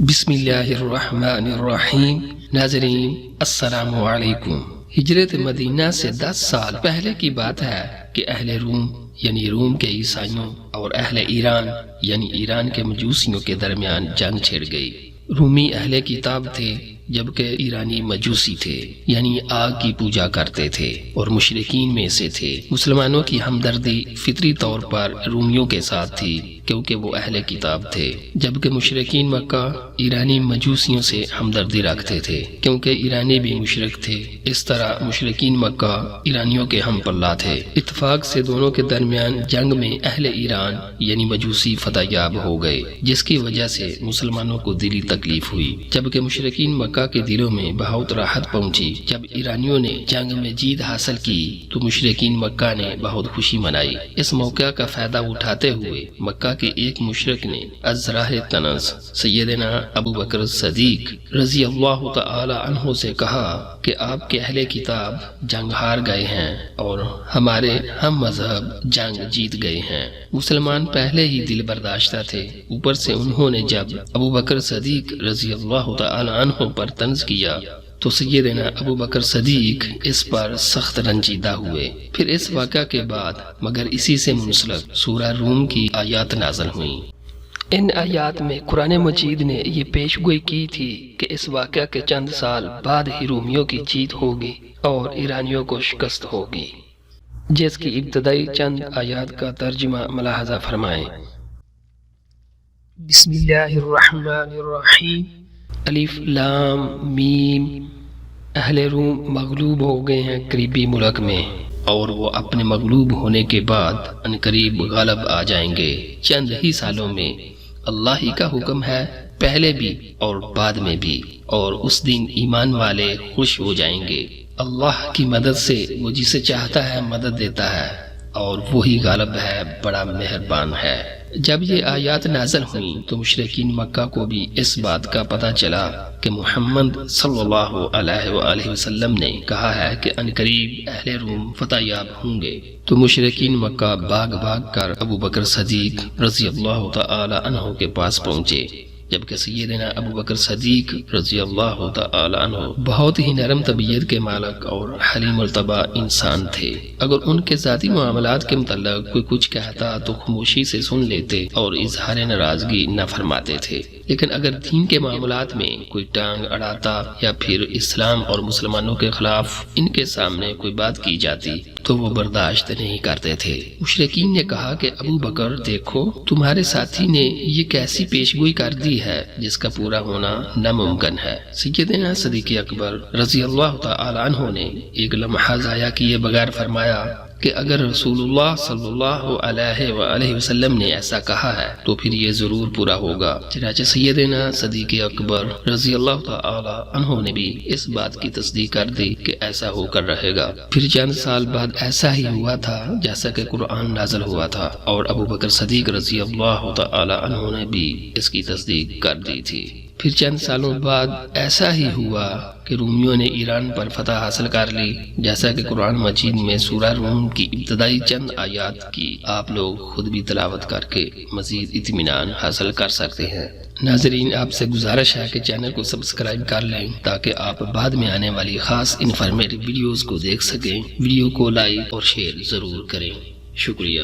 بسم اللہ الرحمن الرحیم۔ ناظرین السلام علیکم۔ ہجرت مدینہ سے 10 سال پہلے کی بات ہے کہ اہل روم یعنی روم کے عیسائیوں اور اہل ایران یعنی ایران کے مجوسیوں کے درمیان جنگ چھڑ گئی۔ رومی اہل کتاب تھے جبکہ ایرانی مجوسی تھے، یعنی آگ کی پوجا کرتے تھے اور مشرکین میں سے تھے۔ مسلمانوں کی ہمدردی فطری طور پر رومیوں کے ساتھ تھی کیونکہ وہ اہل کتاب تھے، جبکہ مشرکین مکہ ایرانی مجوسیوں سے ہمدردی رکھتے تھے کیونکہ ایرانی بھی مشرک تھے۔ اس طرح مشرکین مکہ ایرانیوں کے ہم پلہ تھے۔ اتفاق سے دونوں کے درمیان جنگ میں اہل ایران یعنی مجوسی فتح یاب ہو گئے، جس کی وجہ سے مسلمانوں کو دلی تکلیف ہوئی، جبکہ مشرکین مکہ کے دلوں میں بہت راحت پہنچی۔ جب ایرانیوں نے جنگ میں جیت حاصل کی تو مشرکین مکہ نے بہت خوشی منائی۔ اس موقع کا فائدہ اٹھاتے ہوئے مکہ کے ایک مشرک نے ازراہ تنس سیدنا ابو بکر صدیق رضی اللہ تعالی عنہ سے کہا کہ آپ کے اہل کتاب جنگ ہار گئے ہیں اور ہمارے ہم مذہب جنگ جیت گئے ہیں۔ مسلمان پہلے ہی دل برداشتہ تھے، اوپر سے انہوں نے جب ابو بکر صدیق رضی اللہ تعالی عنہ پر طنز کیا تو سیدنا ابو بکر صدیق اس پر سخت رنجیدہ ہوئے۔ پھر اس واقعہ کے بعد مگر اسی سے منسلک سورہ روم کی آیات نازل ہوئیں۔ ان آیات میں قرآن مجید نے یہ پیش گوئی کی تھی کہ اس واقعہ کے چند سال بعد ہی رومیوں کی جیت ہوگی اور ایرانیوں کو شکست ہوگی، جس کی ابتدائی چند آیات کا ترجمہ ملاحظہ فرمائیں۔ بسم اللہ الرحمن الرحیم۔ الف لام میم۔ اہل روم مغلوب ہو گئے ہیں قریبی ملک میں، اور وہ اپنے مغلوب ہونے کے بعد عنقریب غالب آ جائیں گے۔ چند ہی سالوں میں اللہ ہی کا حکم ہے، پہلے بھی اور بعد میں بھی، اور اس دن ایمان والے خوش ہو جائیں گے۔ اللہ کی مدد سے وہ جسے چاہتا ہے مدد دیتا ہے، اور وہی غالب ہے، بڑا مہربان ہے۔ جب یہ آیات نازل ہوئیں تو مشرکین مکہ کو بھی اس بات کا پتہ چلا کہ محمد صلی اللہ علیہ وآلہ وسلم نے کہا ہے کہ عنقریب اہل روم فتح یاب ہوں گے، تو مشرکین مکہ بھاگ کر ابو بکر صدیق رضی اللہ تعالی عنہ کے پاس پہنچے، جبکہ سیدنا ابو بکر صدیق رضی اللہ تعالی عنہ بہت ہی نرم طبیعت کے مالک اور حلیم الطبع انسان تھے۔ اگر ان کے ذاتی معاملات کے متعلق کوئی کچھ کہتا تو خاموشی سے سن لیتے اور اظہار ناراضگی نہ فرماتے تھے، لیکن اگر دین کے معاملات میں کوئی ٹانگ اڑاتا یا پھر اسلام اور مسلمانوں کے خلاف ان کے سامنے کوئی بات کی جاتی تو وہ برداشت نہیں کرتے تھے۔ مشرکین نے کہا کہ ابو بکر دیکھو، تمہارے ساتھی نے یہ کیسی پیشگوئی کر دی ہے جس کا پورا ہونا ناممکن ہے۔ سیدنا صدیق اکبر رضی اللہ تعالی عنہ نے ایک لمحہ ضائع کیے بغیر فرمایا کہ اگر رسول اللہ صلی اللہ علیہ وآلہ وسلم نے ایسا کہا ہے تو پھر یہ ضرور پورا ہوگا۔ چنانچہ سیدنا صدیق اکبر رضی اللہ تعالی عنہ نے بھی اس بات کی تصدیق کر دی کہ ایسا ہو کر رہے گا۔ پھر چند سال بعد ایسا ہی ہوا تھا جیسا کہ قرآن نازل ہوا تھا، اور ابو بکر صدیق رضی اللہ تعالی عنہ نے بھی اس کی تصدیق کر دی تھی۔ پھر چند سالوں بعد ایسا ہی ہوا کہ رومیوں نے ایران پر فتح حاصل کر لی، جیسا کہ قرآن مجید میں سورہ روم کی ابتدائی چند آیات کی آپ لوگ خود بھی تلاوت کر کے مزید اطمینان حاصل کر سکتے ہیں۔ ناظرین، آپ سے گزارش ہے کہ چینل کو سبسکرائب کر لیں تاکہ آپ بعد میں آنے والی خاص انفارمیٹیو ویڈیوز کو دیکھ سکیں۔ ویڈیو کو لائک اور شیئر ضرور کریں۔ شکریہ۔